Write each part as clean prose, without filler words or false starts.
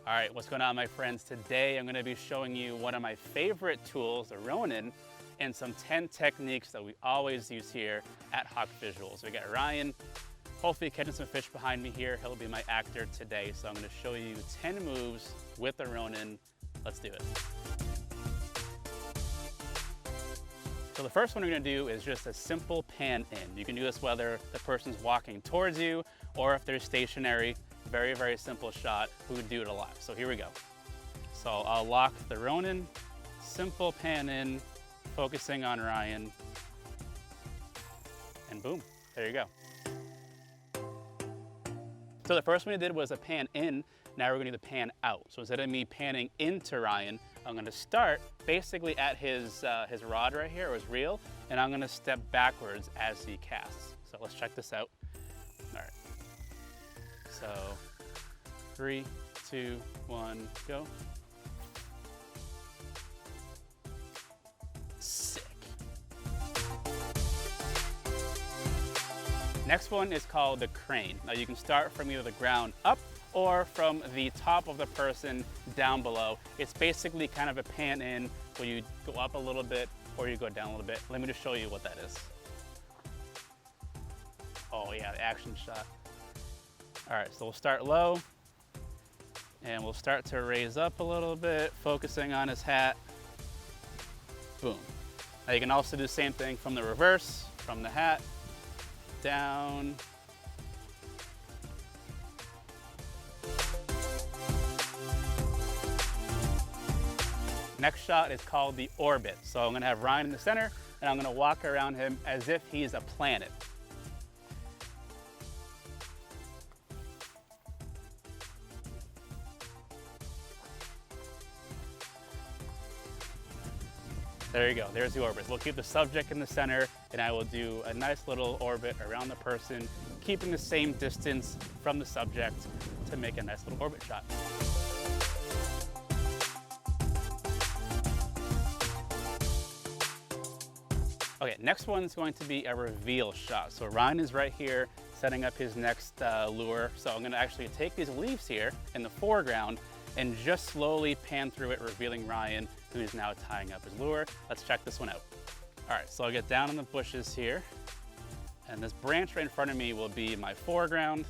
All right, what's going on, my friends? Today I'm going to be showing you one of my favorite tools, the Ronin, and some 10 techniques that we always use here at Hawk Visuals. We got Ryan, hopefully catching some fish behind me here. He'll be my actor today. So I'm going to show you 10 moves with the Ronin. Let's do it. So the first one we're going to do is just a simple pan in. You can do this whether the person's walking towards you or if they're stationary. Very, very simple shot. We would do it a lot. So here we go. So I'll lock the Ronin, simple pan in, focusing on Ryan, and boom, there you go. So the first one we did was a pan in. Now we're gonna do the pan out. So instead of me panning into Ryan, I'm gonna start basically at his rod right here, or his reel, and I'm gonna step backwards as he casts. So let's check this out. All right. So 3, 2, 1, go. Sick. Next one is called the crane. Now you can start from either the ground up or from the top of the person down below. It's basically kind of a pan in where you go up a little bit or you go down a little bit. Let me just show you what that is. Oh yeah, the action shot. All right, so we'll start low and we'll start to raise up a little bit, focusing on his hat. Boom. Now you can also do the same thing from the reverse, from the hat, down. Next shot is called the orbit. So I'm gonna have Ryan in the center and I'm gonna walk around him as if he's a planet. There you go, there's the orbit. We'll keep the subject in the center and I will do a nice little orbit around the person, keeping the same distance from the subject to make a nice little orbit shot. Okay, next one's going to be a reveal shot. So Ryan is right here setting up his next lure. So I'm gonna actually take these leaves here in the foreground and just slowly pan through it, revealing Ryan, who is now tying up his lure. Let's check this one out. All right, so I'll get down in the bushes here, and this branch right in front of me will be my foreground,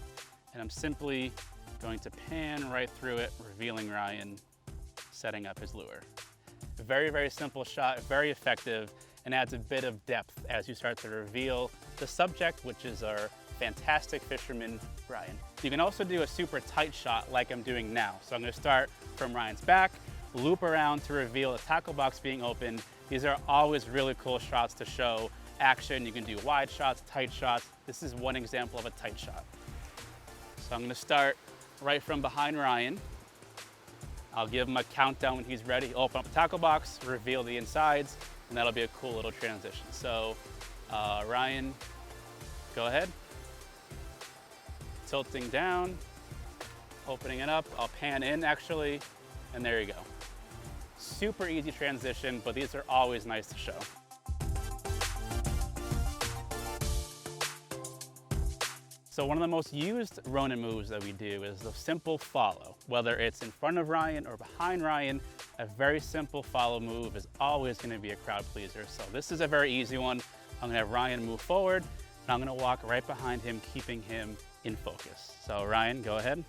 and I'm simply going to pan right through it, revealing Ryan, setting up his lure. A very, very simple shot, very effective, and adds a bit of depth as you start to reveal the subject, which is our fantastic fisherman, Ryan. You can also do a super tight shot like I'm doing now. So I'm gonna start from Ryan's back, loop around to reveal the tackle box being opened. These are always really cool shots to show action. You can do wide shots, tight shots. This is one example of a tight shot. So I'm gonna start right from behind Ryan. I'll give him a countdown when he's ready. Open up the tackle box, reveal the insides, and that'll be a cool little transition. So Ryan, go ahead. Tilting down, opening it up. I'll pan in actually, and there you go. Super easy transition, but these are always nice to show. So one of the most used Ronin moves that we do is the simple follow. Whether it's in front of Ryan or behind Ryan, a very simple follow move is always gonna be a crowd pleaser. So this is a very easy one. I'm gonna have Ryan move forward, and I'm gonna walk right behind him, keeping him in focus. So Ryan, go ahead.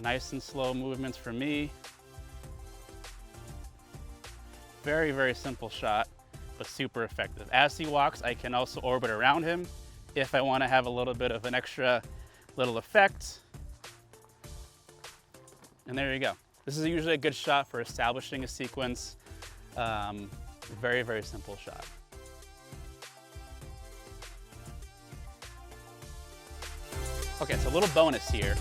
Nice and slow movements for me. Very, very simple shot, but super effective. As he walks, I can also orbit around him if I want to have a little bit of an extra little effect. And there you go. This is usually a good shot for establishing a sequence. Very, very simple shot. Okay, so a little bonus here.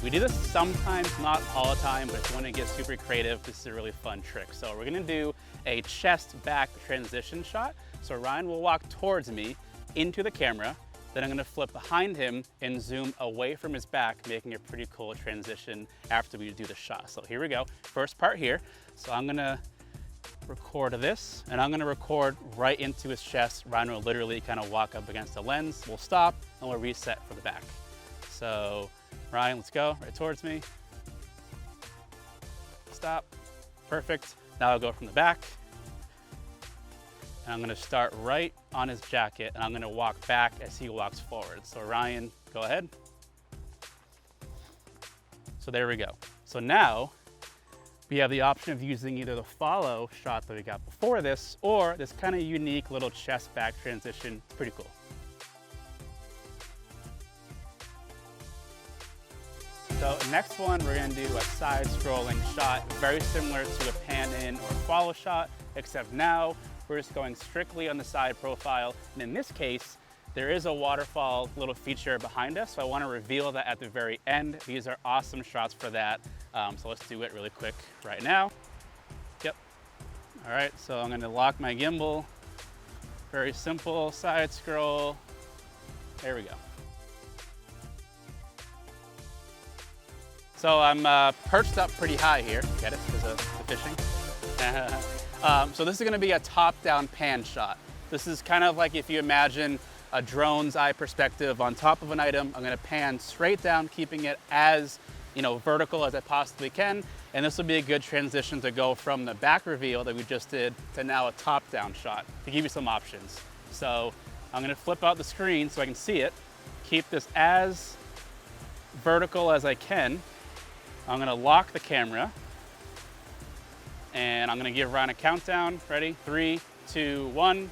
We do this sometimes, not all the time, but if you want to get super creative, this is a really fun trick. So we're gonna do a chest back transition shot. So Ryan will walk towards me into the camera, then I'm gonna flip behind him and zoom away from his back, making a pretty cool transition after we do the shot. So here we go, first part here. So I'm gonna record this, and I'm gonna record right into his chest. Ryan will literally kind of walk up against the lens. We'll stop, and we'll reset for the back. So Ryan, let's go, right towards me. stop. Perfect. Now I'll go from the back. And I'm gonna start right on his jacket, and I'm gonna walk back as he walks forward. So Ryan, go ahead. So there we go. So now we have the option of using either the follow shot that we got before this, or this kind of unique little chest back transition. It's pretty cool. So next one, we're gonna do a side scrolling shot, very similar to a pan in or follow shot, except now we're just going strictly on the side profile. And in this case, there is a waterfall little feature behind us, so I wanna reveal that at the very end. These are awesome shots for that. So let's do it really quick right now. Yep. All right, so I'm gonna lock my gimbal. Very simple side scroll. There we go. So I'm perched up pretty high here. Get it, because of the fishing. So this is gonna be a top-down pan shot. This is kind of like if you imagine a drone's eye perspective on top of an item. I'm gonna pan straight down, keeping it as vertical as I possibly can. And this will be a good transition to go from the back reveal that we just did to now a top-down shot to give you some options. So I'm gonna flip out the screen so I can see it, keep this as vertical as I can. I'm gonna lock the camera, and I'm gonna give Ryan a countdown. Ready? 3, 2, 1.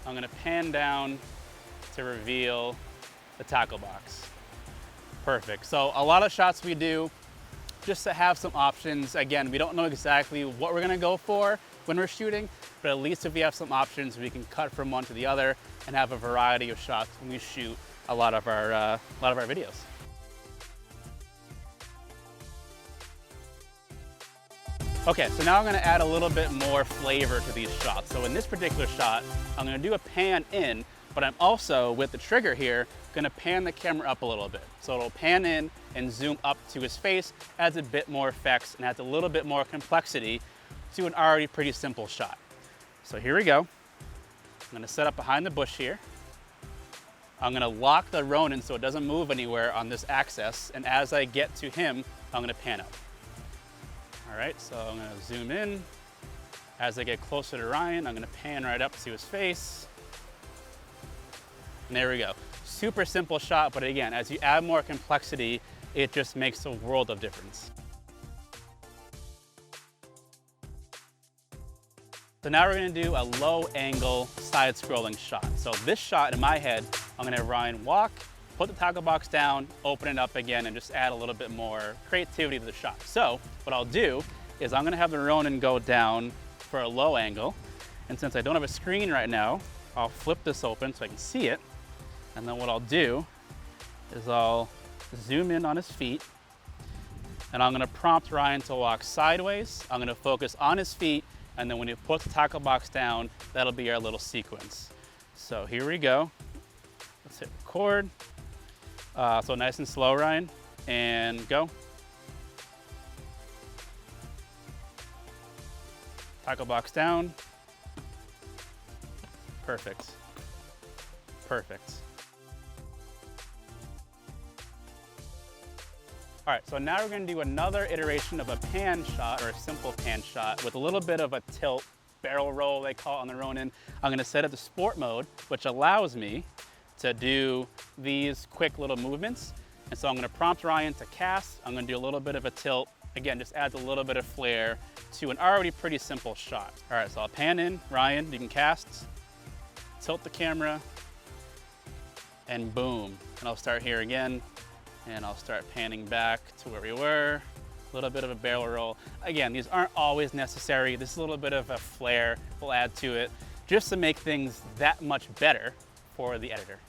I'm gonna pan down to reveal the tackle box. Perfect. So a lot of shots we do just to have some options. Again, we don't know exactly what we're gonna go for when we're shooting, but at least if we have some options, we can cut from one to the other and have a variety of shots when we shoot a lot of our videos. Okay, so now I'm gonna add a little bit more flavor to these shots. So in this particular shot, I'm gonna do a pan in, but I'm also, with the trigger here, gonna pan the camera up a little bit. So it'll pan in and zoom up to his face, adds a bit more effects and adds a little bit more complexity to an already pretty simple shot. So here we go. I'm gonna set up behind the bush here. I'm gonna lock the Ronin so it doesn't move anywhere on this axis, and as I get to him, I'm gonna pan up. All right, so I'm gonna zoom in. As I get closer to Ryan, I'm gonna pan right up to his face. And there we go. Super simple shot, but again, as you add more complexity, it just makes a world of difference. So now we're gonna do a low angle side scrolling shot. So this shot in my head, I'm gonna have Ryan walk, put the tackle box down, open it up again, and just add a little bit more creativity to the shot. So what I'll do is I'm gonna have the Ronin go down for a low angle. And since I don't have a screen right now, I'll flip this open so I can see it. And then what I'll do is I'll zoom in on his feet, and I'm gonna prompt Ryan to walk sideways. I'm gonna focus on his feet, and then when he puts the tackle box down, that'll be our little sequence. So here we go. Let's hit record. So nice and slow, Ryan, and go. Tackle box down. Perfect. Perfect. All right, so now we're gonna do another iteration of a pan shot, or a simple pan shot, with a little bit of a tilt, barrel roll, they call it on the Ronin. I'm gonna set it to sport mode, which allows me to do these quick little movements. And so I'm gonna prompt Ryan to cast. I'm gonna do a little bit of a tilt. Again, just adds a little bit of flair to an already pretty simple shot. All right, so I'll pan in. Ryan, you can cast, tilt the camera, and boom. And I'll start here again, and I'll start panning back to where we were. A little bit of a barrel roll. Again, these aren't always necessary. This is a little bit of a flair we'll add to it just to make things that much better for the editor.